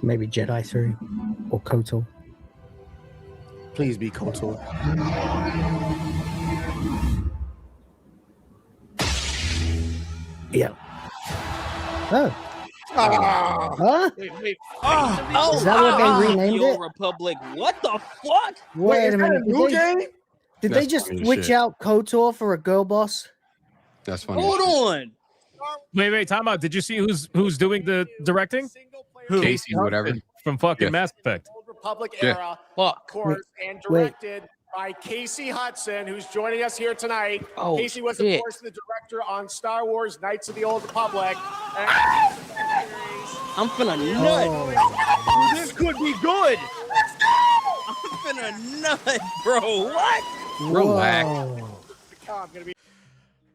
Maybe Jedi through or Kotor. Please be Kotor. Yeah. Oh. Huh? Wait. Oh, Is that what they renamed the Old it? Republic. What the fuck? Wait is a that minute. a new game? Did That's they just funny as switch shit. out Kotor for a girl boss? That's funny. Hold on. Wait, time out. Did you see who's doing the directing? Who? Casey, whatever. From fucking Yeah. Mass Effect. Old Republic Yeah. era, Fuck. of course, and directed by Casey Hudson, who's joining us here tonight. Oh, Casey was, shit. of course, the director on Star Wars: Knights of the Old Republic. And I'm finna nut. Oh. This could be good. I'm finna nut, bro. What? Relax. Whoa. I'm gonna be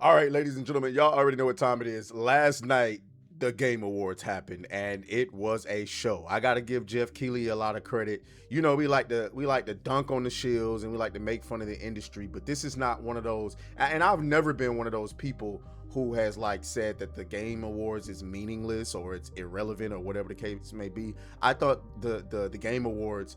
All right, ladies and gentlemen, y'all already know what time it is. Last night, the Game Awards happened, and it was a show. I gotta give Jeff Keighley a lot of credit. You know, we like to dunk on the shills and we like to make fun of the industry, but this is not one of those. And I've never been one of those people who has like said that the Game Awards is meaningless or it's irrelevant or whatever the case may be. I thought the Game Awards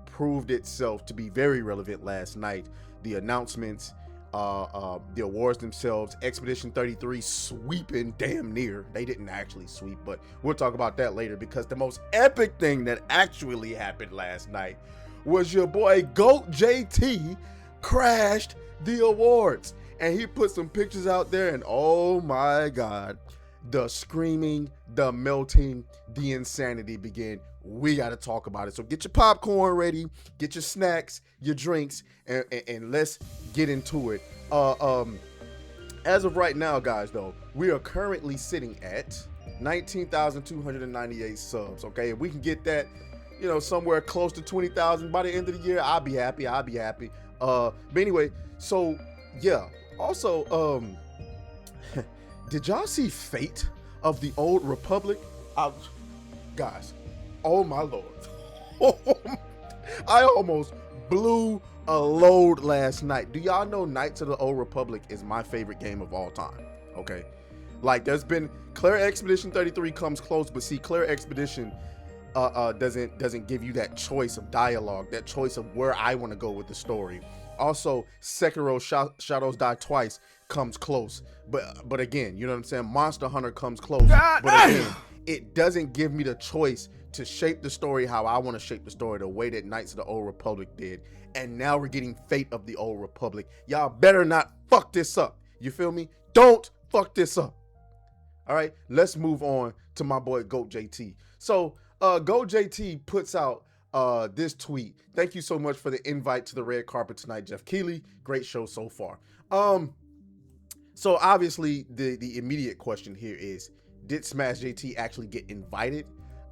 proved itself to be very relevant last night. The announcements, the awards themselves, Expedition 33 sweeping damn near. They didn't actually sweep, but we'll talk about that later, because the most epic thing that actually happened last night was your boy GOAT JT crashed the awards, and he put some pictures out there, and oh my god, the screaming, the melting, the insanity began. We got to talk about it. So get your popcorn ready, get your snacks, your drinks, and let's get into it. As of right now, guys, though, we are currently sitting at 19,298 subs. Okay, if we can get that, you know, somewhere close to 20,000 by the end of the year, I'll be happy. But anyway, so yeah. Also, did y'all see Fate of the Old Republic? Guys, oh my lord. I almost blew a load last night. Do y'all know Knights of the Old Republic is my favorite game of all time? Okay. Like, there's been Claire Expedition 33 comes close, but see, Claire Expedition doesn't give you that choice of dialogue, that choice of where I want to go with the story. Also, Sekiro Shadows Die Twice comes close, but again, you know what I'm saying? Monster Hunter comes close, but again, it doesn't give me the choice to shape the story how I want to shape the story, the way that Knights of the Old Republic did. And now we're getting Fate of the Old Republic. Y'all better not fuck this up. You feel me? Don't fuck this up. All right, let's move on to my boy GOAT JT. So GOAT JT puts out this tweet. Thank you so much for the invite to the red carpet tonight, Jeff Keighley. Great show so far. So obviously the immediate question here is, did Smash JT actually get invited?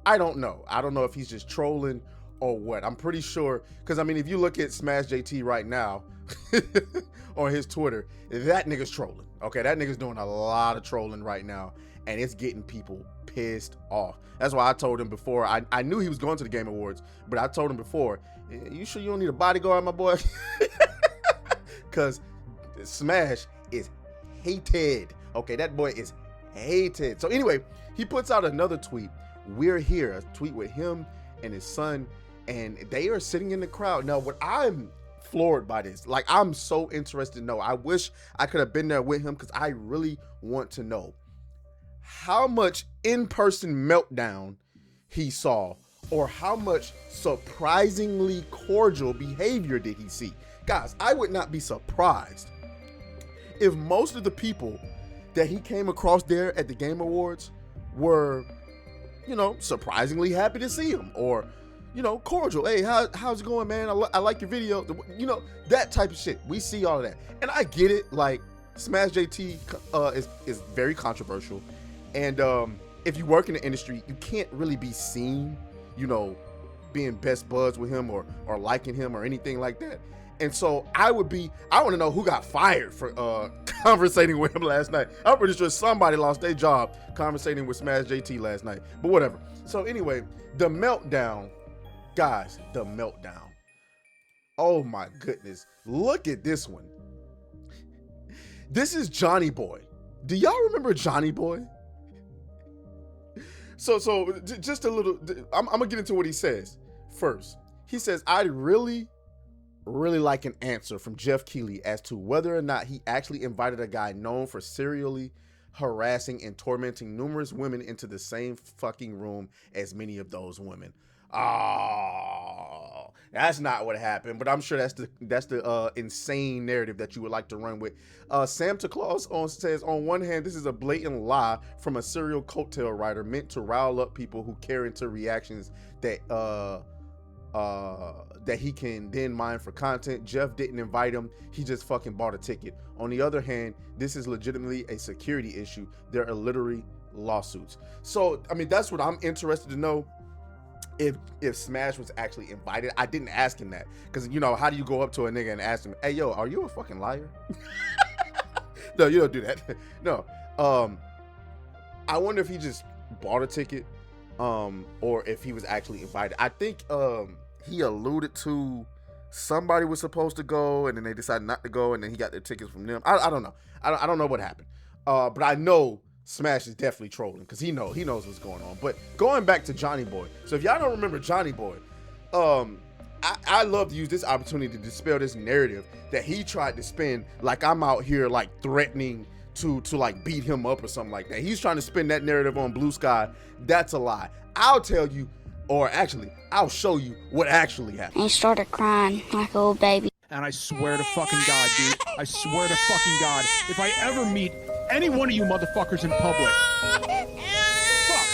I don't know. I don't know if he's just trolling or what. I'm pretty sure, because I mean, if you look at Smash JT right now on his Twitter, that nigga's trolling. Okay, that nigga's doing a lot of trolling right now, and it's getting people pissed off. That's why I told him before. I knew he was going to the Game Awards, but I told him before, you sure you don't need a bodyguard, my boy? Because Smash is hated. Okay, that boy is hated. So anyway, he puts out another tweet. We're here, a tweet with him and his son, and they are sitting in the crowd. Now, what I'm floored by this, like, I'm so interested to know. I wish I could have been there with him, because I really want to know how much in-person meltdown he saw, or how much surprisingly cordial behavior did he see. Guys, I would not be surprised if most of the people that he came across there at the Game Awards were, you know, surprisingly happy to see him, or, you know, cordial. Hey, how's it going, man? I like your video. You know, that type of shit. We see all of that. And I get it. Like, Smash JT is very controversial. And if you work in the industry, you can't really be seen, you know, being best buds with him or liking him or anything like that. And so I want to know who got fired for conversating with him last night. I'm pretty sure somebody lost their job conversating with Smash JT last night, but whatever. So anyway, the meltdown, guys, the meltdown. Oh my goodness. Look at this one. This is Johnny Boy. Do y'all remember Johnny Boy? Just a little. I'm gonna get into what he says first. He says, I'd really like an answer from Jeff Keighley as to whether or not he actually invited a guy known for serially harassing and tormenting numerous women into the same fucking room as many of those women. Oh, that's not what happened, but I'm sure that's the insane narrative that you would like to run with. Sam Taclaus says, on one hand, this is a blatant lie from a serial coattail writer meant to rile up people who care into reactions that he can then mine for content. Jeff didn't invite him. He just fucking bought a ticket. On the other hand, this is legitimately a security issue. There are literally lawsuits. So, I mean, that's what I'm interested to know. If Smash was actually invited. I didn't ask him that. Because, you know, how do you go up to a nigga and ask him, hey, yo, are you a fucking liar? No, you don't do that. No. I wonder if he just bought a ticket or if he was actually invited. I think he alluded to somebody was supposed to go and then they decided not to go and then he got their tickets from them. I don't know. I don't know what happened. But I know Smash is definitely trolling because he knows what's going on. But going back to Johnny Boy. So if y'all don't remember Johnny Boy, I love to use this opportunity to dispel this narrative that he tried to spin like I'm out here like threatening to like beat him up or something like that. He's trying to spin that narrative on Blue Sky. That's a lie. I'll tell you, or actually, I'll show you what actually happened. And he started crying like a little baby. And I swear to fucking God, dude. I swear to fucking God, if I ever meet any one of you motherfuckers in public, fuck,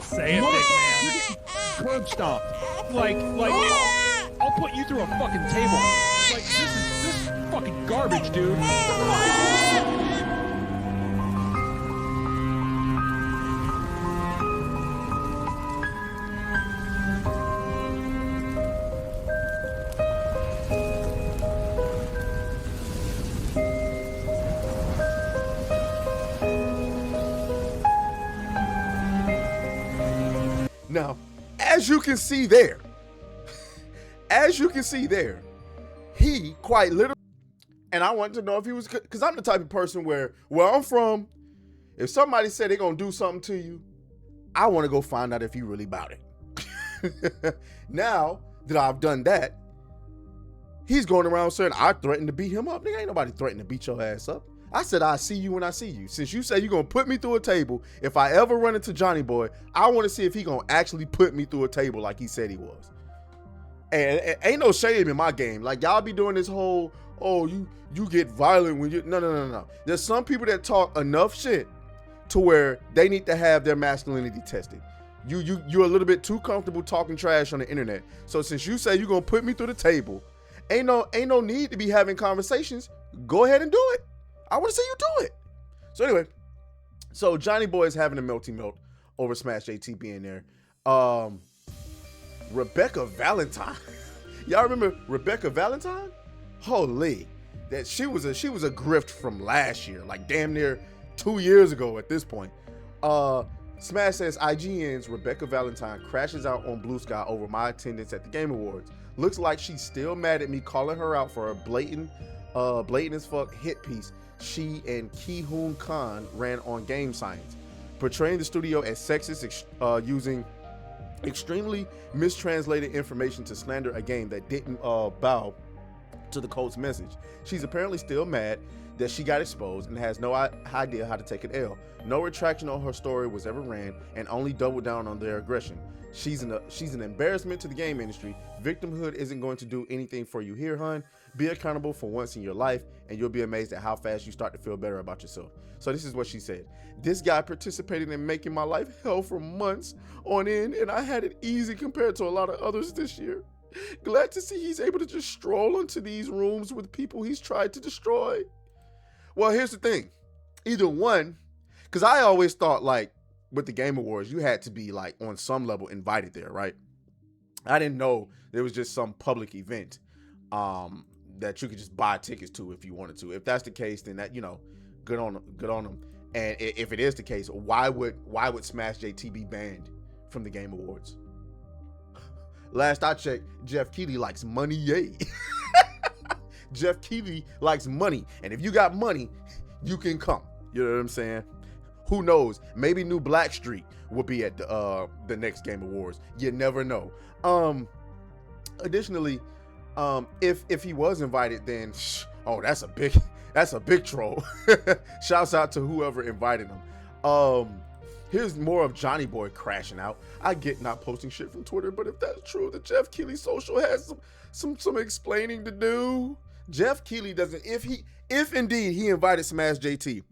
Say it, big man. curb stomped. Like, I'll put you through a fucking table. Like, this is fucking garbage, dude. Now, as you can see there, he quite literally, and I wanted to know if he was good, because I'm the type of person where I'm from, if somebody said they're going to do something to you, I want to go find out if you really about it. Now that I've done that, he's going around saying, I threatened to beat him up. Nigga, ain't nobody threatened to beat your ass up. I said, I see you when I see you. Since you say you're going to put me through a table, if I ever run into Johnny Boy, I want to see if he going to actually put me through a table like he said he was. And ain't no shame in my game. Like, y'all be doing this whole, oh, you get violent when you, no. There's some people that talk enough shit to where they need to have their masculinity tested. You're a little bit too comfortable talking trash on the internet. So since you say you're going to put me through the table, ain't no need to be having conversations. Go ahead and do it. I want to see you do it. So anyway, so Johnny Boy is having a melty melt over Smash JT being there. Rebecca Valentine. Y'all remember Rebecca Valentine? Holy, that she was a grift from last year, like damn near 2 years ago at this point. Smash says IGN's Rebecca Valentine crashes out on Blue Sky over my attendance at the Game Awards. Looks like she's still mad at me calling her out for a blatant as fuck hit piece she and Ki-Hoon Khan ran on Game Science, portraying the studio as sexist, using extremely mistranslated information to slander a game that didn't bow to the cult's message. She's apparently still mad that she got exposed and has no idea how to take an L. No retraction on her story was ever ran, and only doubled down on their aggression. She's an embarrassment to the game industry. Victimhood isn't going to do anything for you here, hun. Be accountable for once in your life, and you'll be amazed at how fast you start to feel better about yourself. So this is what she said. This guy participated in making my life hell for months on end, and I had it easy compared to a lot of others this year. Glad to see he's able to just stroll into these rooms with people he's tried to destroy. Well, here's the thing. Either one, because I always thought like with the Game Awards, you had to be like on some level invited there, right? I didn't know there was just some public event that you could just buy tickets to if you wanted to. If that's the case, then that, you know, good on them. And if it is the case, why would Smash JT be banned from the Game Awards? Last I checked, Jeff Keighley likes money, yay. Jeff Keighley likes money, and if you got money, you can come. You know what I'm saying? Who knows? Maybe New Blackstreet will be at the next Game Awards. You never know. Additionally, if he was invited, then that's a big troll. Shouts out to whoever invited him. Here's more of Johnny Boy crashing out. I get not posting shit from Twitter, but if that's true, the Jeff Keighley social has some explaining to do. Jeff Keighley doesn't. If indeed he invited Smash JT,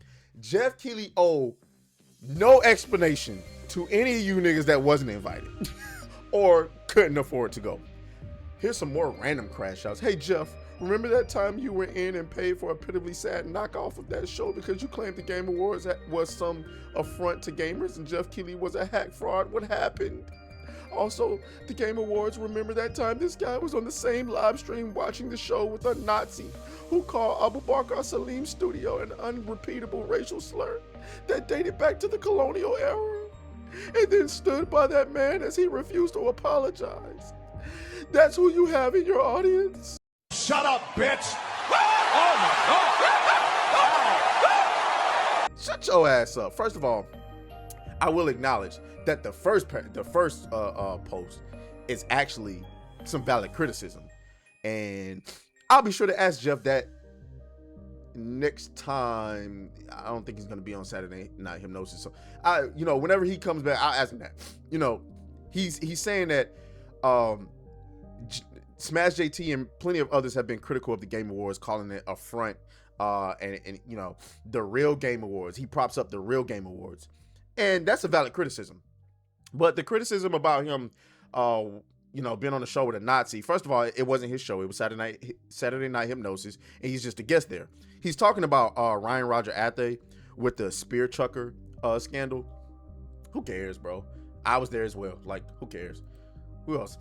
Jeff Keighley owe no explanation to any of you niggas that wasn't invited or couldn't afford to go. Here's some more random crash outs. Hey Jeff, remember that time you were in and paid for a pitifully sad knockoff of that show because you claimed the Game Awards was some affront to gamers and Jeff Keighley was a hack fraud? What happened? Also, the Game Awards, remember that time this guy was on the same live stream watching the show with a Nazi who called Abu Bakr Salim's studio an unrepeatable racial slur that dated back to the colonial era, and then stood by that man as he refused to apologize. That's who you have in your audience? Shut up, bitch! Shut your ass up. First of all, I will acknowledge that the first post is actually some valid criticism, and I'll be sure to ask Jeff that next time. I don't think he's gonna be on Saturday Night Hypnosis, so whenever he comes back, I'll ask him that. He's saying that Smash JT and plenty of others have been critical of the Game Awards, calling it a front, and the real Game Awards. He props up the real Game Awards, and that's a valid criticism. But the criticism about him, being on the show with a Nazi, first of all, it wasn't his show. It was Saturday Night Hypnosis, and he's just a guest there. He's talking about Ryan Roger Athay with the spear chucker scandal. Who cares, bro? I was there as well. Like, who cares? Who else?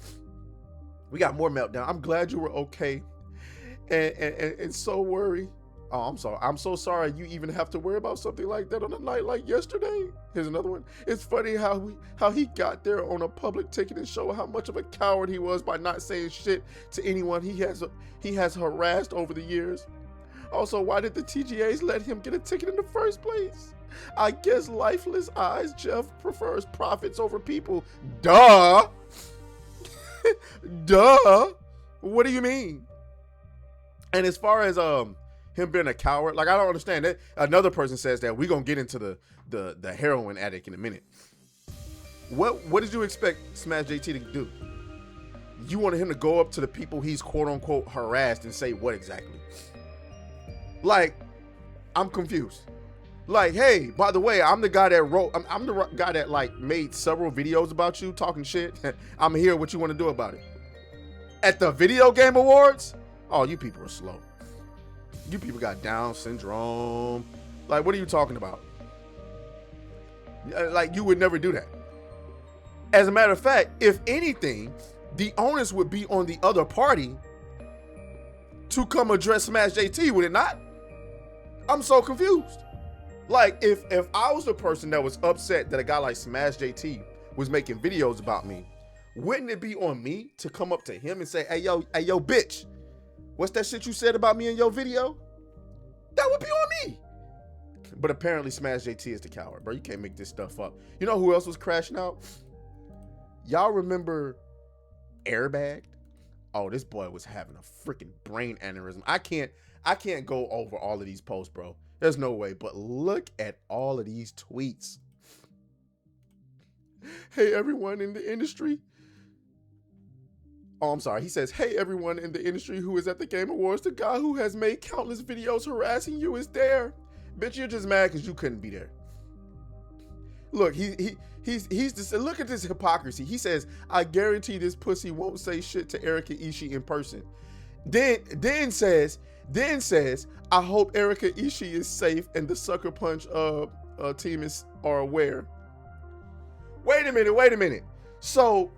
We got more meltdown. I'm glad you were okay, and so worried. Oh, I'm sorry. I'm so sorry you even have to worry about something like that on a night like yesterday. Here's another one. It's funny how he got there on a public ticket and show how much of a coward he was by not saying shit to anyone he has harassed over the years. Also, why did the TGAs let him get a ticket in the first place? I guess lifeless eyes Jeff prefers profits over people. Duh. Duh. What do you mean? And as far as him being a coward, like, I don't understand that. Another person says that. We're gonna get into the heroin addict in a minute. What did you expect Smash JT to do? You wanted him to go up to the people he's quote unquote harassed and say what exactly? Like, I'm confused. Like, hey, by the way, I'm the guy that wrote, I'm the guy that like made several videos about you talking shit. I'm here. What you want to do about it? At the Video Game Awards? Oh, you people are slow. You people got Down syndrome. Like, what are you talking about? Like, you would never do that. As a matter of fact, if anything, the onus would be on the other party to come address Smash JT, would it not? I'm so confused. Like, if I was the person that was upset that a guy like Smash JT was making videos about me, wouldn't it be on me to come up to him and say, hey yo, bitch, what's that shit you said about me in your video? That would be on me. But apparently Smash JT is the coward, bro. You can't make this stuff up. You know who else was crashing out? Y'all remember Airbagged? Oh, this boy was having a freaking brain aneurysm. I can't go over all of these posts, bro. There's no way, but look at all of these tweets. Hey, everyone in the industry. Oh, I'm sorry. He says, hey, everyone in the industry who is at the Game Awards, the guy who has made countless videos harassing you is there. Bitch, you're just mad because you couldn't be there. Look, he's just, look at this hypocrisy. He says, I guarantee this pussy won't say shit to Erika Ishii in person. Then says, I hope Erika Ishii is safe and the Sucker Punch team are aware. Wait a minute. So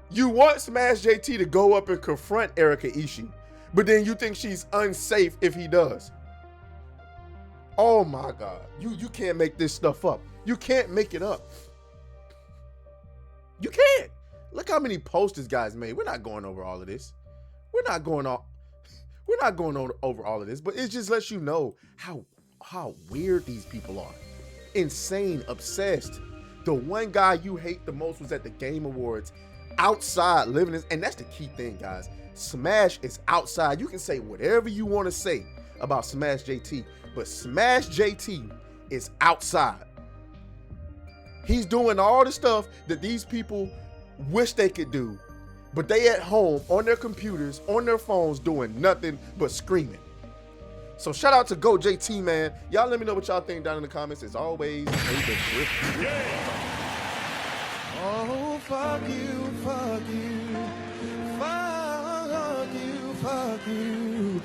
you want Smash JT to go up and confront Erika Ishii, but then you think she's unsafe if he does. Oh my God. You can't make this stuff up. You can't make it up. You can't. Look how many posts this guy's made. We're not going over all of this. We're not going over all of this, but it just lets you know how weird these people are. insane, obsessed. The one guy you hate the most was at the Game Awards, outside living this, and that's the key thing, guys. Smash is outside. You can say whatever you want to say about Smash JT, but Smash JT is outside. He's doing all the stuff that these people wish they could do, but they at home on their computers, on their phones, doing nothing but screaming. So shout out to Go JT, man. Y'all let me know what y'all think down in the comments. As always, oh, fuck you, fuck you, fuck you, fuck you.